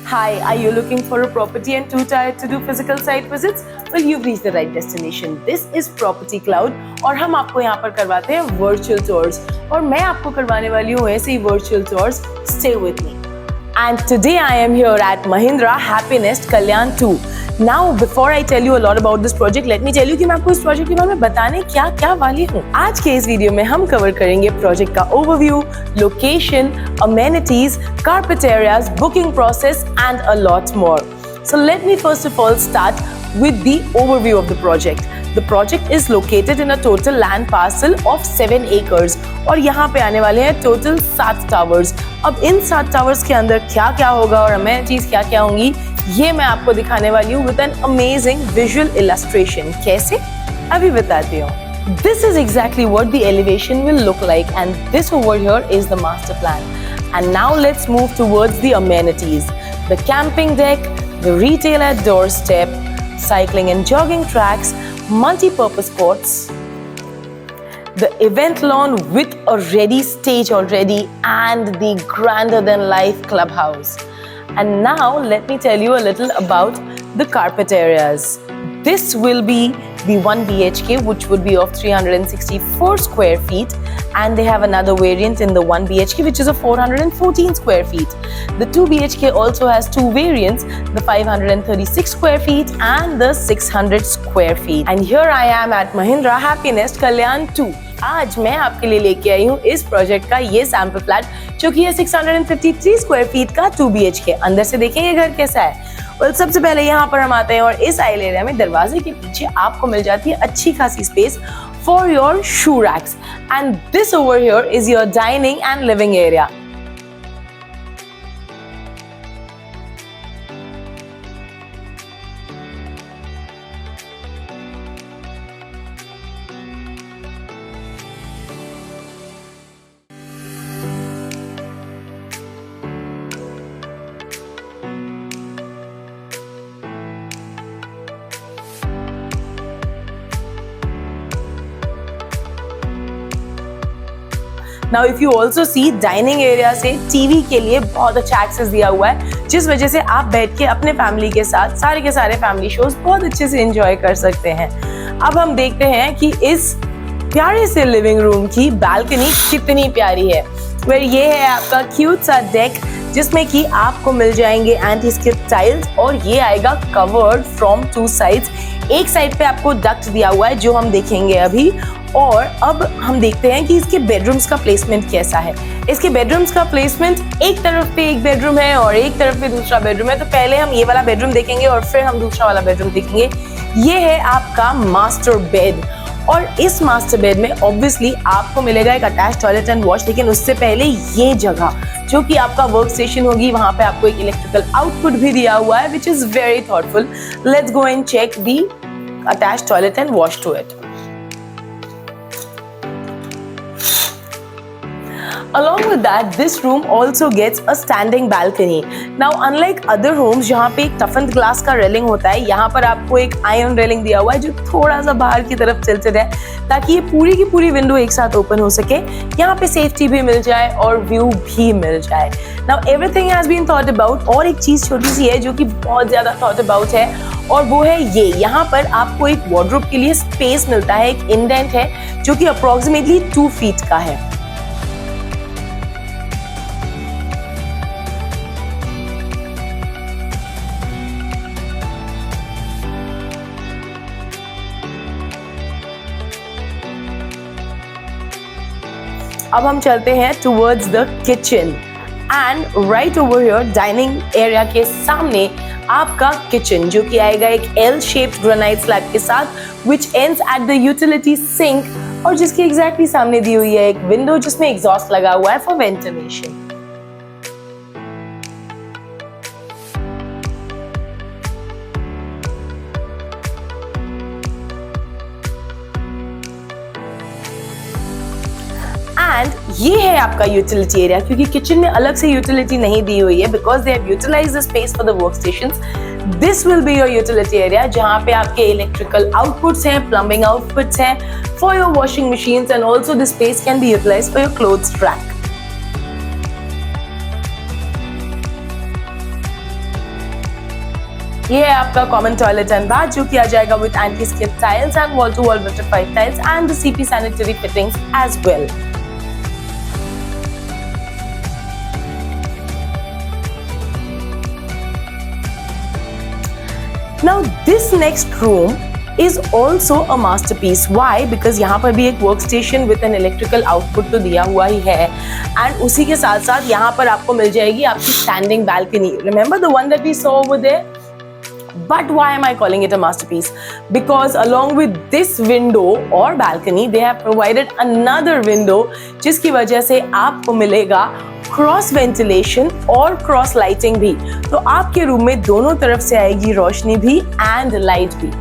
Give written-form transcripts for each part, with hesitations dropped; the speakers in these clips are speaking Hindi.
Hi, are you looking for a property and too tired to do physical site visits? Well, you've reached the right destination. This is Property Cloud और हम आपको यहाँ पर करवाते हैं virtual tours और मैं आपको करवाने वाली हूँ ऐसे ही virtual tours. Stay with me. And today I am here at Mahindra Happy Nest Kalyan 2. Now, before I tell you a lot about this project, let me tell you कि मैं आपको इस प्रोजेक्ट के बारे में बताने क्या वाली हूँ. आज के इस वीडियो में हम कवर करेंगे प्रोजेक्ट का overview, location, amenities, carpet areas, booking process and a lot more. So let me first of all start with the overview of the project. The project is located in a total land parcel of 7 acres और यहाँ पे आने वाले हैं total 7 towers. अब इन 7 towers के अंदर क्या होगा और amenities क्या होंगी ये मैं आपको दिखाने वाली हूँ with an amazing visual illustration. कैसे? अभी बताती हूँ. This is exactly what the elevation will look like and this over here is the master plan. And now let's move towards the amenities. The camping deck, the retail at doorstep, cycling and jogging tracks, multi-purpose courts, the event lawn with a ready stage already and the grander than life clubhouse. And now let me tell you a little about the carpet areas. This will be the 1 BHK which would be of 364 square feet and they have another variant in the 1 BHK which is of 414 square feet. The 2 BHK also has two variants, the 536 square feet and the 600 square feet. And here I am at Mahindra Happy Nest Kalyan 2. आज मैं आपके लिए लेके आई हूँ इस प्रोजेक्ट का ये सैंपल फ्लैट जो कि है 653 स्क्वायर फीट का 2 BHK. अंदर से देखेंगे घर कैसा है. well, सबसे पहले यहाँ पर हम आते हैं और इस आइल एरिया में दरवाजे के पीछे आपको मिल जाती है अच्छी खासी space for your shoe racks and this over here is your dining and living area. Now if you also see dining area से टीवी के लिए बहुत अच्छा एक्सेस दिया हुआ है जिस वजह से आप बैठ के अपने फैमिली के साथ सारे के सारे फैमिली शोज बहुत अच्छे से एंजॉय कर सकते हैं. अब हम देखते हैं कि इस प्यारे से लिविंग रूम की बालकनी कितनी प्यारी है. वेयर ये है आपका क्यूट सा डेक जिसमें कि आपको मिल जाएंगे एंटी स्किड टाइल्स और ये आएगा कवर्ड फ्रॉम 2 साइड्स. एक साइड पे आपको डक्ट दिया हुआ है जो हम देखेंगे अभी. और अब हम देखते हैं कि इसके बेडरूम्स का प्लेसमेंट कैसा है. इसके बेडरूम्स का प्लेसमेंट एक तरफ पे एक बेडरूम है और एक तरफ पे दूसरा बेडरूम है. तो पहले हम ये वाला बेडरूम देखेंगे और फिर हम दूसरा वाला बेडरूम देखेंगे. ये है आपका मास्टर बेड और इस मास्टर बेड में ऑब्वियसली आपको मिलेगा एक अटैच टॉयलेट एंड वॉश. लेकिन उससे पहले ये जगह जो कि आपका वर्क स्टेशन होगी वहां पे आपको एक इलेक्ट्रिकल आउटपुट भी दिया हुआ है which is very thoughtful. Let's go and check the attach toilet and wash to it. Along with that, this room also gets a standing balcony. Now, unlike other homes जहाँ पे एक toughened glass का रेलिंग होता है, यहाँ पर आपको एक आयरन रेलिंग दिया हुआ है जो थोड़ा सा बाहर की तरफ tilted है ताकि ये पूरी की पूरी विंडो एक साथ ओपन हो सके. यहाँ पे सेफ्टी भी मिल जाए और व्यू भी मिल जाए. Now, everything has been thought about. और एक चीज छोटी सी है जो कि बहुत ज्यादा thought about है और वो है ये. यहाँ पर आपको एक वार्डरोब के लिए स्पेस मिलता है. एक इंडेंट है जो कि अप्रोक्सीमेटली 2 फीट का है. अब हम चलते हैं towards the kitchen and right over here dining area के सामने आपका किचन जो कि आएगा एक L शेप्ड ग्रेनाइट स्लैब के साथ which ends at the utility sink और जिसके एग्जैक्टली सामने दी हुई है एक विंडो जिसमें एग्जॉस्ट लगा हुआ है फॉर वेंटिलेशन. एंड ये है आपका यूटिलिटी एरिया क्योंकि किचन में अलग से यूटिलिटी नहीं दी हुई है because they have utilized the space for the work stations. This will be your utility area जहाँ पे आपके इलेक्ट्रिकल आउटपुट्स हैं, प्लम्बिंग आउटपुट्स हैं for your washing machines and also this space can be utilized for your clothes rack. ये है आपका कॉमन टॉयलेट एंड बाथ जो किया जाएगा with anti skip tiles and wall to wall vitrified tiles and the CP sanitary fittings as well. Now this next room is also a masterpiece. Why? Because यहाँ पर भी एक workstation with an electrical output तो दिया हुआ ही है and उसी के साथ साथ यहाँ पर आपको मिल जाएगी आपकी standing balcony. Remember the one that we saw over there? But why am I calling it a masterpiece? Because along with this window or balcony, they have provided another window जिसकी वजह से आपको मिलेगा क्रॉस वेंटिलेशन और क्रॉस लाइटिंग भी. तो आपके रूम में दोनों तरफ से आएगी रोशनी भी एंड लाइट भी.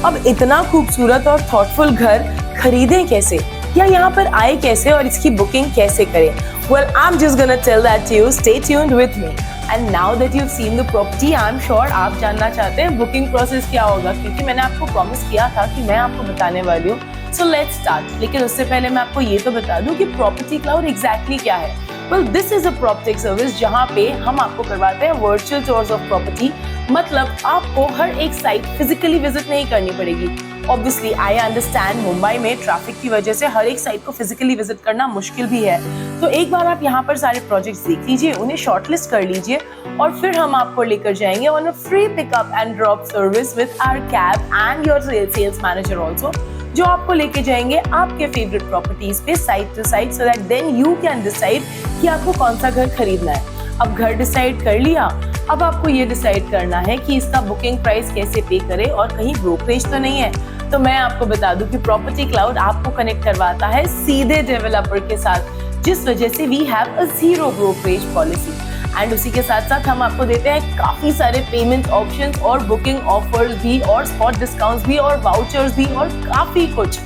अब इतना खूबसूरत और थॉटफुल घर खरीदें कैसे या यहाँ पर आए कैसे और इसकी बुकिंग कैसे करें? Well, I'm just gonna tell that to you. Stay tuned with me. And now that you've seen the property, I'm sure आप जानना चाहते हैं बुकिंग प्रोसेस क्या होगा, क्योंकि मैंने आपको प्रॉमिस किया था कि मैं आपको बताने वाली हूँ. So let's start. लेकिन उससे पहले मैं आपको ये तो बता दूँ कि प्रॉपर्टी क्लाउड एग्जैक्टली क्या है. Well, this is a PropTech service जहाँ पे हम आपको करवाते हैं वर्चुअल टूर्स ऑफ प्रॉपर्टी. मतलब आपको हर एक साइट फिजिकली विजिट नहीं करनी पड़ेगी. Obviously, I understand मुंबई में ट्रैफिक की वजह से हर एक साइट को फिजिकली विजिट करना मुश्किल भी है. तो एक बार आप यहाँ पर सारे प्रोजेक्ट्स देख लीजिए, उन्हें शॉर्टलिस्ट कर लीजिए और फिर हम आपको लेकर जाएंगे on a free pickup and drop service with our cab and your sales manager also, जो आपको लेके जाएंगे आपके फेवरेट प्रॉपर्टीज पे site to site, so that then you can decide कि आपको कौन सा घर खरीदना है. अब घर डिसाइड कर लिया, अब आपको ये डिसाइड करना है कि इसका बुकिंग प्राइस कैसे पे करे और कहीं ब्रोकरेज तो नहीं है. तो मैं आपको बता दूं कि प्रॉपर्टी क्लाउड आपको कनेक्ट करवाता है सीधे डेवलपर के साथ, जिस वजह से we have a zero brokerage policy. And उसी के साथ साथ हम आपको देते हैं काफी सारे पेमेंट ऑप्शंस और बुकिंग ऑफर्स भी और स्पॉट डिस्काउंट्स भी और वाउचर्स भी और काफी कुछ.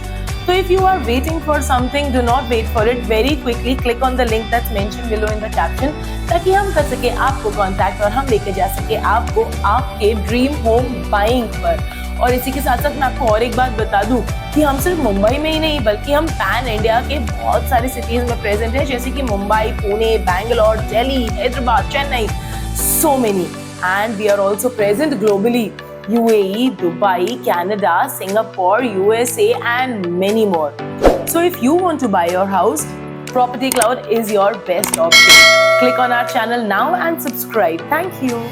So if you are waiting for something, do not wait for it. Very quickly click on the link that's mentioned below in the caption ताकि हम कर सके आपको कांटेक्ट और हम लेके जा सके आपको आपके ड्रीम होम बाइंग पर. और इसी के साथ साथ मैं आपको और एक बात बता दूं कि हम सिर्फ मुंबई में ही नहीं बल्कि हम पैन इंडिया के बहुत सारे सिटीज में प्रेजेंट हैं, जैसे कि Mumbai, Pune, Bangalore, Delhi, Hyderabad, Chennai, so many. And we are also present globally. UAE, Dubai, Canada, Singapore, USA and many more. So if you want to buy your house, Property Cloud is your best option. Click on our channel now and subscribe. Thank you.